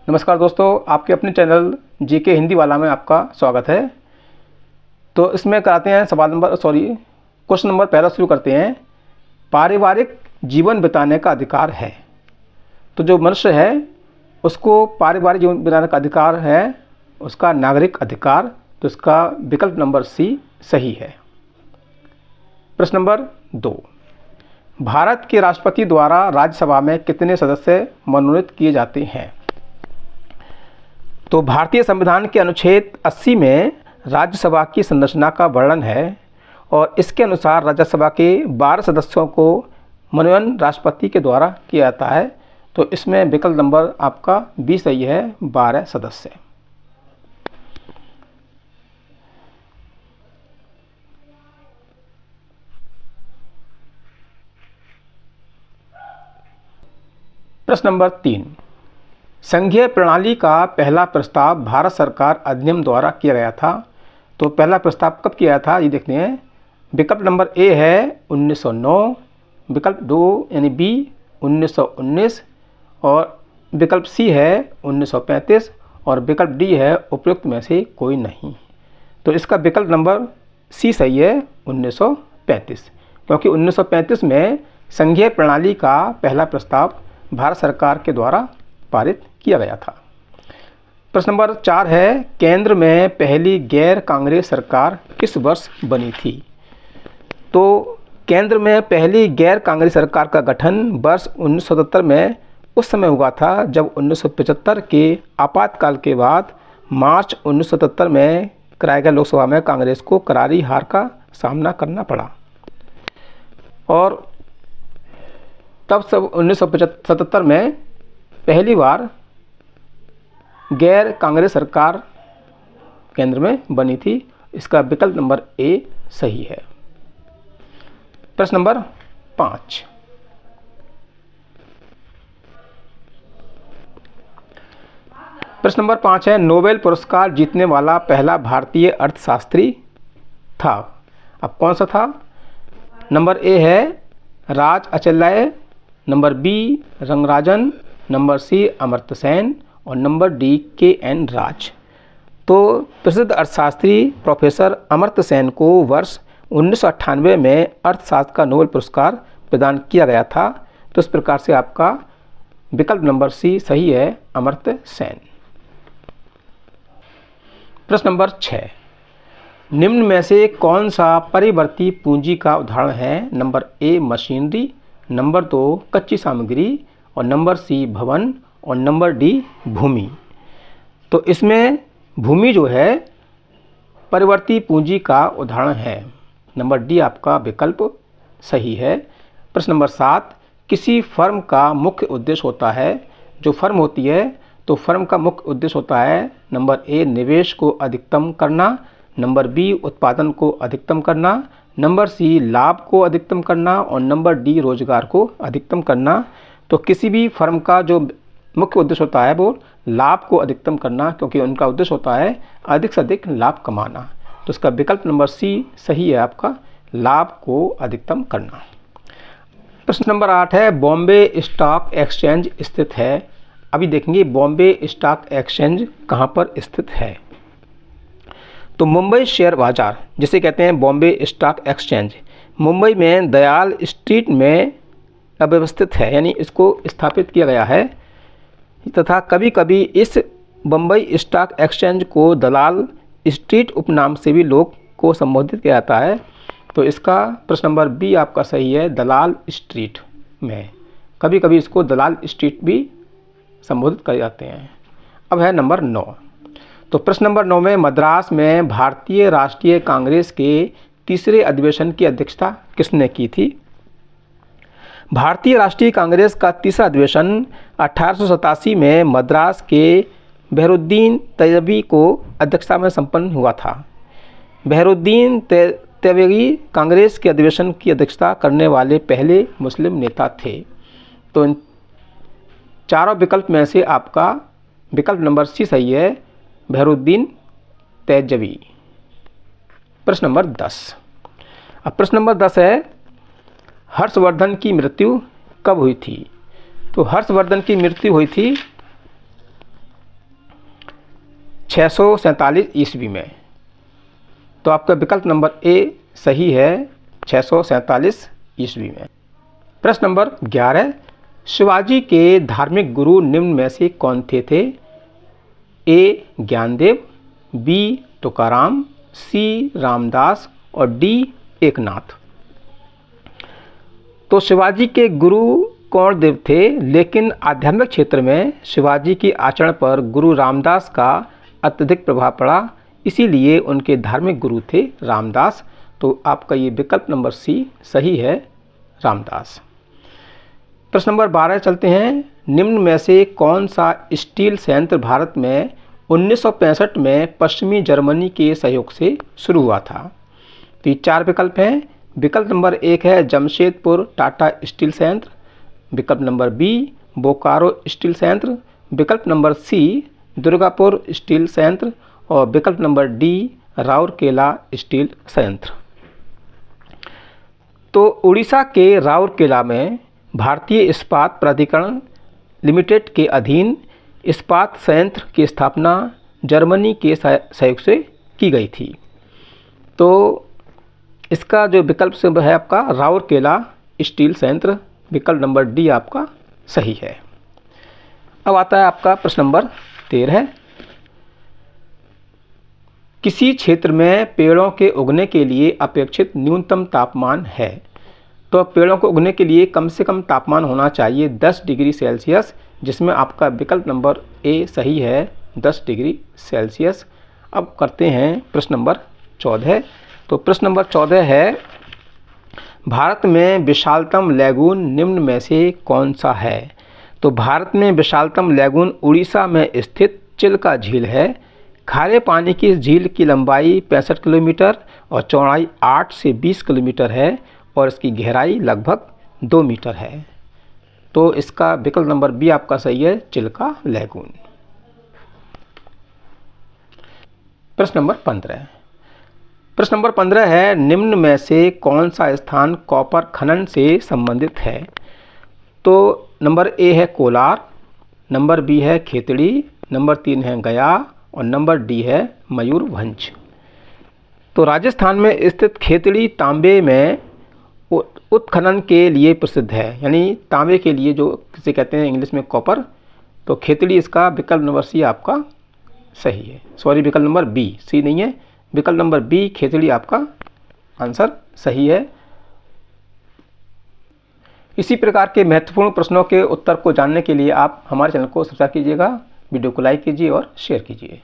नमस्कार दोस्तों, आपके अपने चैनल जीके हिंदी वाला में आपका स्वागत है। तो इसमें कराते हैं क्वेश्चन नंबर पहला शुरू करते हैं। पारिवारिक जीवन बिताने का अधिकार है। तो जो मनुष्य है उसको पारिवारिक जीवन बिताने का अधिकार है, उसका नागरिक अधिकार। तो इसका विकल्प नंबर सी सही है। प्रश्न नंबर 2, भारत के राष्ट्रपति द्वारा राज्यसभा में कितने सदस्य मनोनीत किए जाते हैं? तो भारतीय संविधान के अनुच्छेद 80 में राज्यसभा की संरचना का वर्णन है और इसके अनुसार राज्यसभा के 12 सदस्यों को मनोनयन राष्ट्रपति के द्वारा किया जाता है। तो इसमें विकल्प नंबर आपका बी सही है, 12 सदस्य। प्रश्न नंबर 3, संघीय प्रणाली का पहला प्रस्ताव भारत सरकार अधिनियम द्वारा किया गया था। तो पहला प्रस्ताव कब किया था ये देखते हैं। विकल्प नंबर ए है 1909, विकल्प 2 यानी बी 1919 और विकल्प सी है 1935 और विकल्प डी है उपयुक्त में से कोई नहीं। तो इसका विकल्प नंबर सी सही है, 1935, क्योंकि 1935 में संघीय प्रणाली का पहला प्रस्ताव भारत सरकार के द्वारा पारित किया गया था। प्रश्न नंबर 4 है, केंद्र में पहली गैर कांग्रेस सरकार किस वर्ष बनी थी? तो केंद्र में पहली गैर कांग्रेस सरकार का गठन वर्ष 1977 में उस समय हुआ था जब 1975 के आपातकाल के बाद मार्च 1977 में कराए गए लोकसभा में कांग्रेस को करारी हार का सामना करना पड़ा और तब सब 1977 में पहली बार गैर कांग्रेस सरकार केंद्र में बनी थी। इसका विकल्प नंबर ए सही है। प्रश्न नंबर 5, प्रश्न नंबर 5 है, नोबेल पुरस्कार जीतने वाला पहला भारतीय अर्थशास्त्री था। अब कौन सा था? नंबर ए है राज अचलय, number B Rangarajan, number C Amartya Sen और नंबर डी के.एन. राज। तो प्रसिद्ध अर्थशास्त्री प्रोफेसर अमर्त्य सेन को वर्ष 1998 में अर्थशास्त्र का नोबेल पुरस्कार प्रदान किया गया था। तो इस प्रकार से आपका विकल्प नंबर सी सही है, अमर्त्य सेन। प्रश्न नंबर 6, निम्न में से कौन सा परिवर्ती पूंजी का उदाहरण है? नंबर ए मशीनरी, नंबर 2 कच्ची सामग्री और नंबर सी भवन और नंबर डी भूमि। तो इसमें भूमि जो है परिवर्ती पूंजी का उदाहरण है। नंबर डी आपका विकल्प सही है। प्रश्न नंबर 7, किसी फर्म का मुख्य उद्देश्य होता है। जो फर्म होती है तो फर्म का मुख्य उद्देश्य होता है नंबर ए निवेश को अधिकतम करना, नंबर बी उत्पादन को अधिकतम करना, नंबर सी लाभ को अधिकतम करना और नंबर डी रोजगार को अधिकतम करना। तो किसी भी फर्म का जो मुख्य उद्देश्य होता है वो लाभ को अधिकतम करना, क्योंकि उनका उद्देश्य होता है अधिक से अधिक लाभ कमाना। तो इसका विकल्प नंबर सी सही है आपका, लाभ को अधिकतम करना। प्रश्न नंबर 8 है, बॉम्बे स्टॉक एक्सचेंज स्थित है। अभी देखेंगे बॉम्बे स्टॉक एक्सचेंज कहाँ पर स्थित है। तो मुंबई शेयर बाजार जिसे कहते हैं बॉम्बे स्टॉक एक्सचेंज, मुंबई में दयाल स्ट्रीट में अव्यवस्थित है, यानी इसको स्थापित किया गया है तथा कभी कभी इस बम्बई स्टॉक एक्सचेंज को दलाल स्ट्रीट उपनाम से भी लोग को संबोधित किया जाता है। तो इसका प्रश्न नंबर बी आपका सही है, दलाल स्ट्रीट में कभी कभी इसको दलाल स्ट्रीट भी संबोधित किए जाते हैं। अब है नंबर 9। तो प्रश्न नंबर 9 में मद्रास में भारतीय राष्ट्रीय कांग्रेस के तीसरे अधिवेशन की अध्यक्षता किसने की थी? भारतीय राष्ट्रीय कांग्रेस का तीसरा अधिवेशन 1887 में मद्रास के बहरुद्दीन तैयबी को अध्यक्षता में संपन्न हुआ था। बहरुद्दीन तैयबी कांग्रेस के अधिवेशन की अध्यक्षता करने वाले पहले मुस्लिम नेता थे। तो इन चारों विकल्प में से आपका विकल्प नंबर सी सही है, बहरुद्दीन तैयबी। प्रश्न नंबर 10। अब प्रश्न नंबर 10 है, हर्षवर्धन की मृत्यु कब हुई थी? तो हर्षवर्धन की मृत्यु हुई थी 647 ईस्वी में। तो आपका विकल्प नंबर ए सही है, 647 ईस्वी में। प्रश्न नंबर 11, शिवाजी के धार्मिक गुरु निम्न में से कौन थे? ए ज्ञानदेव, बी तुकाराम, सी रामदास और डी एकनाथ। तो शिवाजी के गुरु कौरदेव थे, लेकिन आध्यात्मिक क्षेत्र में शिवाजी के आचरण पर गुरु रामदास का अत्यधिक प्रभाव पड़ा, इसीलिए उनके धार्मिक गुरु थे रामदास। तो आपका ये विकल्प नंबर सी सही है, रामदास। प्रश्न नंबर 12 चलते हैं। निम्न में से कौन सा स्टील संयंत्र भारत में 1965 में पश्चिमी जर्मनी के सहयोग से शुरू हुआ था? तो ये 4 विकल्प हैं। विकल्प नंबर 1 है जमशेदपुर टाटा स्टील संयंत्र, विकल्प नंबर बी बोकारो स्टील संयंत्र, विकल्प नंबर सी दुर्गापुर स्टील संयंत्र और विकल्प नंबर डी राउरकेला स्टील संयंत्र। तो उड़ीसा के राउरकेला में भारतीय इस्पात प्राधिकरण लिमिटेड के अधीन इस्पात संयंत्र की स्थापना जर्मनी के सहयोग से की गई थी। तो इसका जो विकल्प से है आपका राउरकेला स्टील संयंत्र, विकल्प नंबर डी आपका सही है। अब आता है आपका प्रश्न नंबर 13। किसी क्षेत्र में पेड़ों के उगने के लिए अपेक्षित न्यूनतम तापमान है? तो पेड़ों को उगने के लिए कम से कम तापमान होना चाहिए 10 डिग्री सेल्सियस, जिसमें आपका विकल्प नंबर ए सही है, 10 डिग्री सेल्सियस। अब करते हैं प्रश्न नंबर 14। तो प्रश्न नंबर 14 है, भारत में विशालतम लैगून निम्न में से कौन सा है? तो भारत में विशालतम लैगून उड़ीसा में स्थित चिल्का झील है। खारे पानी की इस झील की लंबाई 65 किलोमीटर और चौड़ाई 8 से 20 किलोमीटर है और इसकी गहराई लगभग 2 मीटर है। तो इसका विकल्प नंबर बी आपका सही है, चिल्का लैगून। प्रश्न नंबर 15। प्रश्न नंबर 15 है, निम्न में से कौन सा स्थान कॉपर खनन से संबंधित है? तो नंबर ए है कोलार, नंबर बी है खेतड़ी, नंबर 3 है गया और नंबर डी है मयूरभंज। तो राजस्थान में स्थित खेतड़ी तांबे में उत्खनन के लिए प्रसिद्ध है, यानी तांबे के लिए, जो किसे कहते हैं इंग्लिश में कॉपर। तो खेतड़ी इसका विकल्प नंबर सी आपका सही है, सॉरी विकल्प नंबर बी, सी नहीं है, विकल्प नंबर बी खेतड़ी आपका आंसर सही है। इसी प्रकार के महत्वपूर्ण प्रश्नों के उत्तर को जानने के लिए आप हमारे चैनल को सब्सक्राइब कीजिएगा, वीडियो को लाइक कीजिए और शेयर कीजिए।